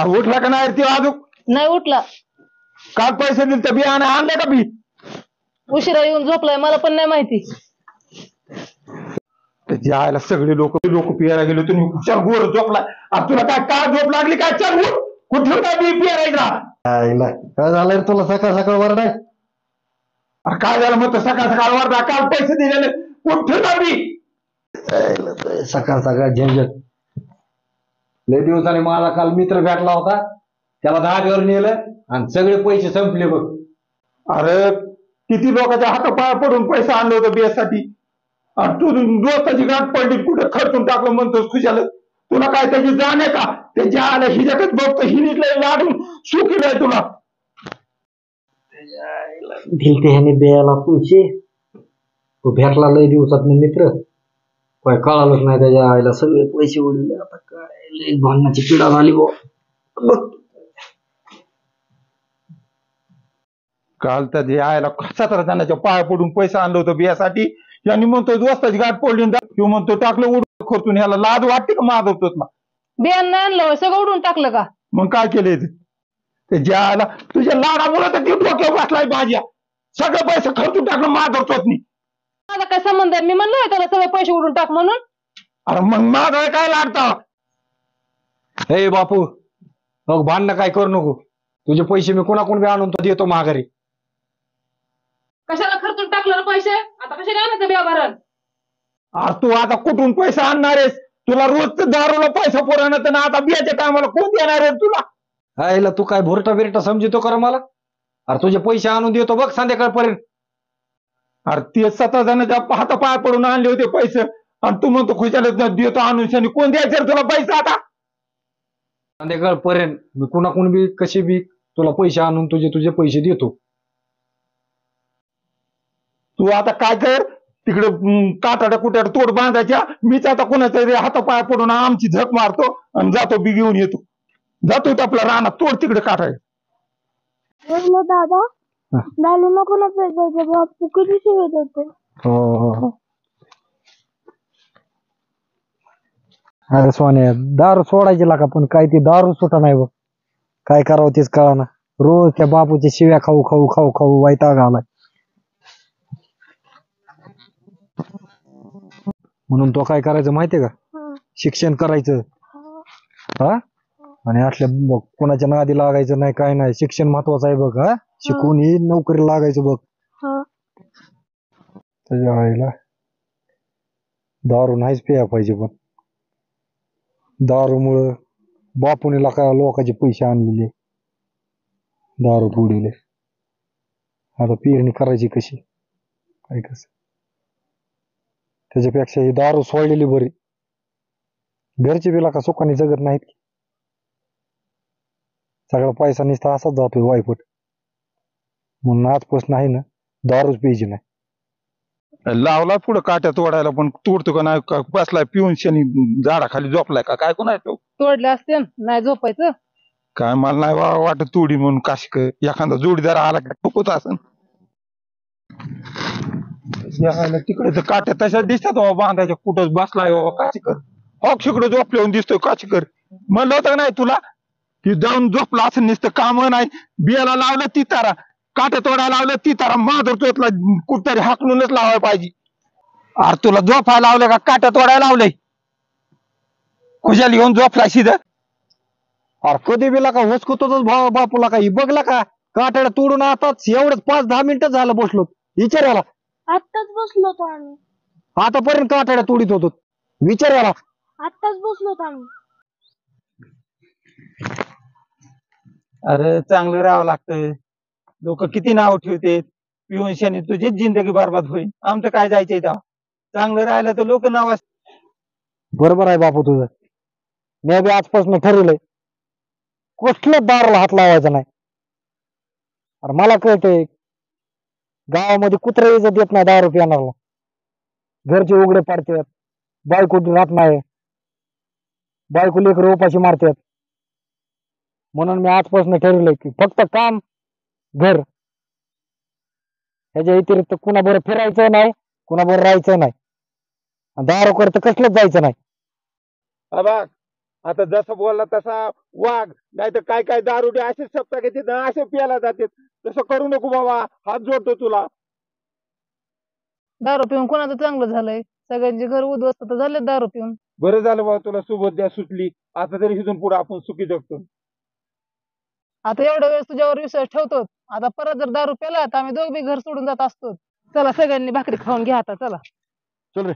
उठला का नाही ती अजून? नाही उठला. काल पैसे दिले तर बियाणे आणले का बी? उशिरा येऊन झोपलाय, मला पण नाही माहिती. जायला सगळे लोक पियाला गेलो, तुम्ही चल गोर झोपलाय. तुला काय झोप लागली काय? चल उठ. कुठं काय बी पियायला? काय झालंय तुला सकाळ सकाळ वरडाय? काय झालं मग सकाळ सकाळ वरडा? काल पैसे दिलेले कुठं का बी? सकाळ सकाळ झंझट. लय दिवसाने माझा काल मित्र भेटला होता, त्याला धाब्यावर नेलं आणि सगळे पैसे संपले बघ. अरे किती लोकांच्या हातापाया पडून पैसे आणले होते बियासाठी, तू दोस्ताची गाठ पडली कुठे खर्चून टाकलं म्हणतोस खुशाल. तुला काय त्याची जाण आहे का? त्याच्या आल्या हिच्यातच बघतो हिनीतलं लाडून सुखीलंय तुला. दिलते ह्याने द्यायला पैसे, तो भेटला लय दिवसात मित्र, काय कळालंच नाही त्याच्या आईला सगळे पैसे उडले. आता काय लय भांडणाची पिढा झाली बघ. काल तर यायला 17 जणांच्या पाया पडून पैसे आणलं होतं बियासाठी. यांनी म्हणतो दोस्ताची गाठ पडली, किंवा म्हणतो टाकलं उडून खर्चून. ह्याला लाज वाटते का माधवतोच ना? बियाण नाही आणलं, सगळं उडून टाकलं का? मग काय केलंय ते ज्याला तुझ्या लाडामुळे तर डोक्यावर बसलाय भाज्या. सगळं पैसे खर्चून टाकलं माधवतोच नाही. माझा काय संबंध आहे? मी म्हणलं त्याला सगळे पैसे उडून टाक म्हणून. अरे मग माधव काय लाडता? हे बापू मग भांडणं काय करू नको. तुझे पैसे मी कोणाकोण बी आणून तो देतो माघारी. कशाला खर्चून टाकलं पैसे? आता कशाला आणायचं बिया भरण? अरे तू आता कुठून पैसे आणणार आहेस? तुला रोज दारूला पैसा पुरवणार तर आता बियाच्या टायमाला कोण देणार आहे तुला? आईला तू काय भुरटा बिरटा समजतो कर मला? अरे तुझे पैसे आणून देतो बघ संध्याकाळपर्यंत. अरे ते 17 जणांच्या हातापाया पडून आणले होते पैसे, आणि तू म्हणतो खुशाला देतो आणून. कोण द्यायचे तुला पैसे आता? संध्याकाळपर्यंत मी कुणाकोण बी कसे बी तुला पैसे आणून तुझे पैसे देतो. तू आता काय कर, तिकडे काटाड्या कुट्याड तोड बांधायच्या. मीच आता कोणाच्या हातापाया पडून आमची झक मारतो आणि जातो बी घेऊन येतो. जातो आपला रानात तोड तिकडे काटाय. दादा दालू नको ना पैसे बापू किती शिवत होते. अरे सोन्या दारू सोडायची लागा, पण काय ती दारू सुटा नाही बघ. काय करावं तेच कळाना. रोज त्या बापूच्या शिव्या खाऊ खाऊ खाऊ खाऊ वैताग आलाय. म्हणून तो काय करायचं माहितीये का? शिक्षण करायचं. हा आणि असल्या कोणाच्या नादी लागायचं नाही, काय नाही. शिक्षण महत्वाचं आहे बघ. हा शिकून ही नोकरी लागायचं बघ. त्याच्या आईला दारू नाहीच प्यायला पाहिजे, पण दारूमुळं बापूने लोकांचे पैसे आणलेले, दारू बुडवले. आता पेरणी करायची कशी काय कसं? त्याच्यापेक्षा ही दारू सोडलेली बरी. घरचे बिला का सुखाने जगत नाहीत. सगळा पैसा नुसता असाच जातोय वायपट. म्हणून आजपासून आहे ना दारूच प्यायची नाही. लावला पुढे काट्या तोडायला, पण तोडतो का नाही? बसलाय पिऊन शनी झाडाखाली झोपलाय का काय? कोणा तोडले असते नाही झोपायचं काय? मला नाही वाटत तोडी म्हणून. काशिक एखादा जोडीदार आला का ठोकत असन. तिकडे तर काट्या तशा दिसतात बांधायच्या. कुठंच बसलाय काशीकर. तिकडे झोपल्यावर दिसतोय काशीकर. म्हणलं होतं नाही तुला की जाऊन झोपला असं नुसतं काम नाही. बियाला लावलं ती तारा, काट्या तोडायला लावलं ती तारा, माधुरतोतला कुठतरी हाकलूनच लावायला पाहिजे. अरे तुला झोपायला लावलं का काट्या तोडायला लावलंय? खुशाल येऊन झोपला सीधा. अरे कधी बिला का होसकुतोच बापूला काही बघला का? काट्याला तोडून आताच एवढंच 5-10 मिनिटं झालं बसलो. विचारायला आत्ताच बसलो होतो आम्ही. आतापर्यंत काट्याला तोडीत होतो. विचारायला आत्ताच बसलो होतो आम्ही. अरे चांगलं राहावं लागतं. लोक किती नाव ठेवते. पिऊन शनी तुझीच जिंदगी बरबाद होईल. आमचं काय जायचंय तेव्हा? चांगलं राहिलं तर लोक नाव. बरोबर आहे बापू तुझं. मी बी आजपासून ठरवलंय कुठल्या दाराला हात लावायचा नाही. अरे मला कळतंय गावामध्ये कुत्रा इज्जत देत नाही दारू पिणारला. घरचे उघडे पाडतात, बायको राहत नाही, बायको लेकरं उपाशी मारतात. म्हणून मी आजपासून ठरवलंय की फक्त काम घर, ह्याच्या व्यतिरिक्त कुणाबरोबर फिरायचं नाही, कुणाबरोबर राहायचं नाही. दारू करत कसलंच जायचं नाही. हा बघ आता जसं बोलला तसा वाघ, नाही तर काय काय दारुडे असे सप्ताह घेते ना असे प्यायला जाते. तसं करू नको बाबा, हात जोडतो तुला. दारू पिऊन कोणाचं चांगलं झालंय? सगळ्यांचे घर उद्ध्वस्त तर झाले दारू पिऊन. बरं झालं बाबा तुला सोबत द्या सुटली. आता तरी इथून पुढे आपण सुखी जगतो. आता एवढ्या वेळेस तुझ्यावर विश्वास ठेवतो, आता परत जर दारू प्याला तर आम्ही दोघ बी घर सोडून जात असतो. चला सगळ्यांनी भाकरी खाऊन घ्या आता, चला. चल रे.